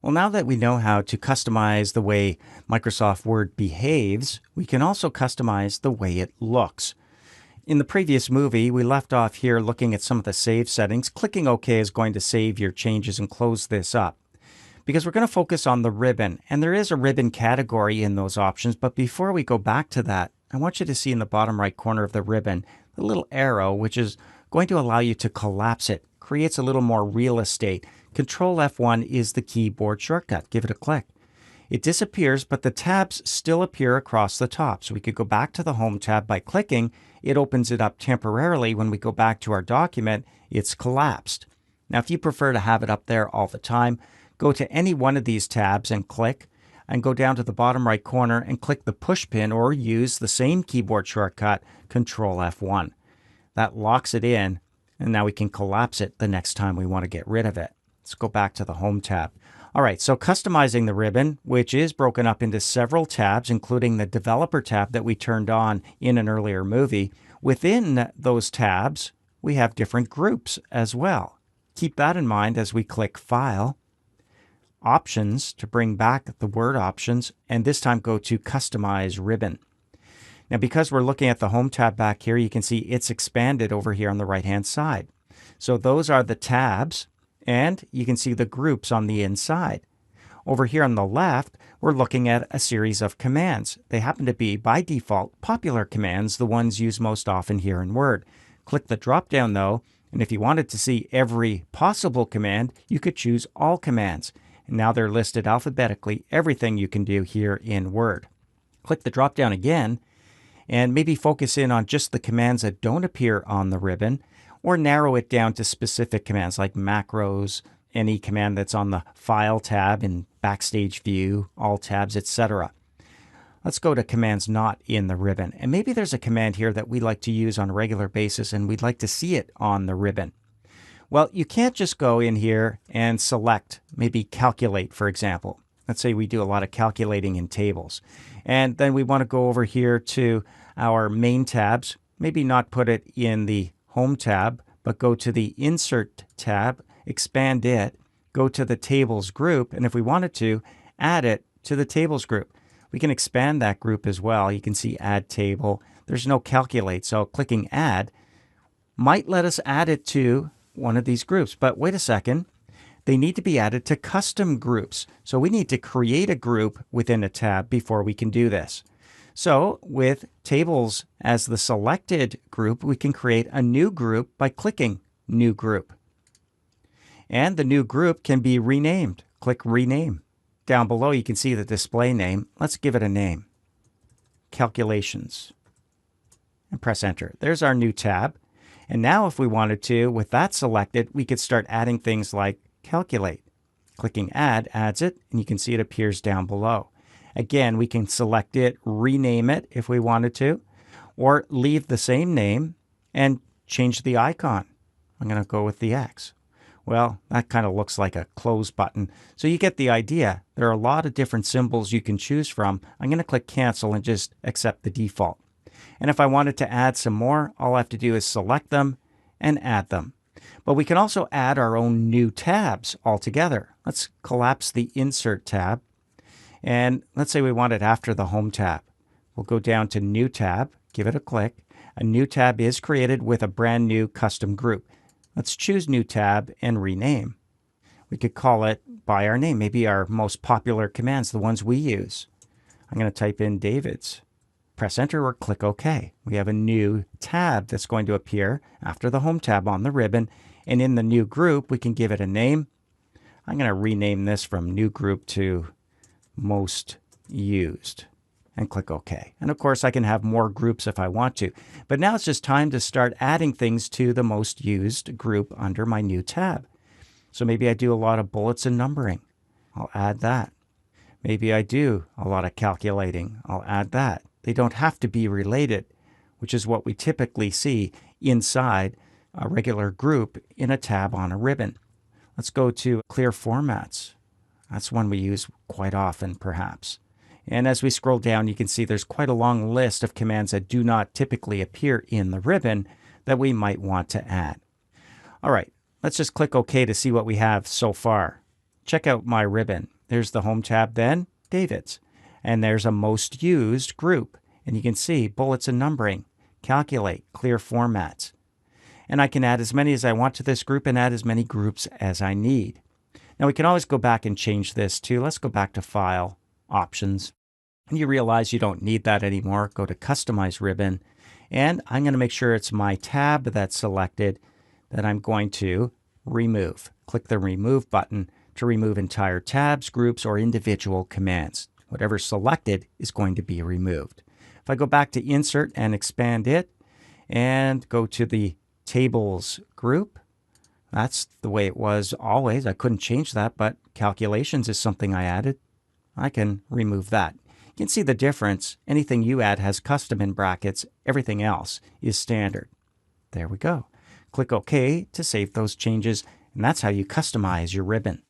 Well, now that we know how to customize the way Microsoft Word behaves, we can also customize the way it looks. In the previous movie, we left off here looking at some of the save settings. Clicking OK is going to save your changes and close this up. Because we're going to focus on the ribbon, and there is a ribbon category in those options, but before we go back to that, I want you to see in the bottom right corner of the ribbon, the little arrow, which is going to allow you to collapse it, creates a little more real estate. Control F1 is the keyboard shortcut. Give it a click. It disappears, but the tabs still appear across the top. So we could go back to the Home tab by clicking. It opens it up temporarily. When we go back to our document, it's collapsed. Now, if you prefer to have it up there all the time, go to any one of these tabs and click, and go down to the bottom right corner and click the push pin or use the same keyboard shortcut, Control F1. That locks it in, and now we can collapse it the next time we want to get rid of it. Let's go back to the Home tab. All right, so customizing the ribbon, which is broken up into several tabs, including the Developer tab that we turned on in an earlier movie. Within those tabs, we have different groups as well. Keep that in mind as we click File, Options to bring back the Word options, and this time go to Customize Ribbon. Now, because we're looking at the Home tab back here, you can see it's expanded over here on the right-hand side. So those are the tabs, and you can see the groups on the inside. Over here on the left, we're looking at a series of commands. They happen to be, by default, popular commands, the ones used most often here in Word. Click the drop-down, though, and if you wanted to see every possible command, you could choose All Commands. And now they're listed alphabetically, everything you can do here in Word. Click the drop-down again, and maybe focus in on just the commands that don't appear on the ribbon, or narrow it down to specific commands like macros, any command that's on the File tab in Backstage View, All tabs, etc. Let's go to commands not in the ribbon. And maybe there's a command here that we like to use on a regular basis and we'd like to see it on the ribbon. Well, you can't just go in here and select maybe calculate, for example. Let's say we do a lot of calculating in tables. And then we want to go over here to our main tabs, maybe not put it in the Home tab, but go to the Insert tab, expand it, go to the Tables group, and if we wanted to, add it to the Tables group. We can expand that group as well. You can see Add Table. There's no Calculate, so clicking Add might let us add it to one of these groups. But wait a second. They need to be added to custom groups. So we need to create a group within a tab before we can do this. So with Tables as the selected group, we can create a new group by clicking New Group. And the new group can be renamed. Click Rename. Down below, you can see the display name. Let's give it a name. Calculations. And press Enter. There's our new tab. And now if we wanted to, with that selected, we could start adding things like Calculate. Clicking Add adds it, and you can see it appears down below. Again, we can select it, rename it if we wanted to, or leave the same name and change the icon. I'm going to go with the X. Well, that kind of looks like a close button. So you get the idea. There are a lot of different symbols you can choose from. I'm going to click Cancel and just accept the default. And if I wanted to add some more, all I have to do is select them and add them. But we can also add our own new tabs altogether. Let's collapse the Insert tab. And let's say we want it after the Home tab. We'll go down to New tab, give it a click. A new tab is created with a brand new custom group. Let's choose New tab and rename. We could call it by our name, maybe our most popular commands, the ones we use. I'm going to type in David's. Press Enter or click OK. We have a new tab that's going to appear after the Home tab on the ribbon. And in the new group, we can give it a name. I'm going to rename this from New Group to Most Used and click OK. And of course, I can have more groups if I want to. But now it's just time to start adding things to the Most Used group under my new tab. So maybe I do a lot of bullets and numbering. I'll add that. Maybe I do a lot of calculating. I'll add that. They don't have to be related, which is what we typically see inside a regular group in a tab on a ribbon. Let's go to Clear Formats. That's one we use quite often, perhaps. And as we scroll down, you can see there's quite a long list of commands that do not typically appear in the ribbon that we might want to add. All right, let's just click OK to see what we have so far. check out my ribbon. There's the Home tab, then David's. And there's a most used group. And you can see bullets and numbering, calculate, clear formats. And I can add as many as I want to this group and add as many groups as I need. Now we can always go back and change this too. Let's go back to File, Options. And you realize you don't need that anymore. Go to Customize Ribbon. And I'm going to make sure it's my tab that's selected that I'm going to remove. Click the Remove button to remove entire tabs, groups, or individual commands. Whatever's selected is going to be removed. If I go back to Insert and expand it and go to the Tables group, that's the way it was always. I couldn't change that, but calculations is something I added. I can remove that. You can see the difference. Anything you add has custom in brackets. Everything else is standard. There we go. Click OK to save those changes, and that's how you customize your ribbon.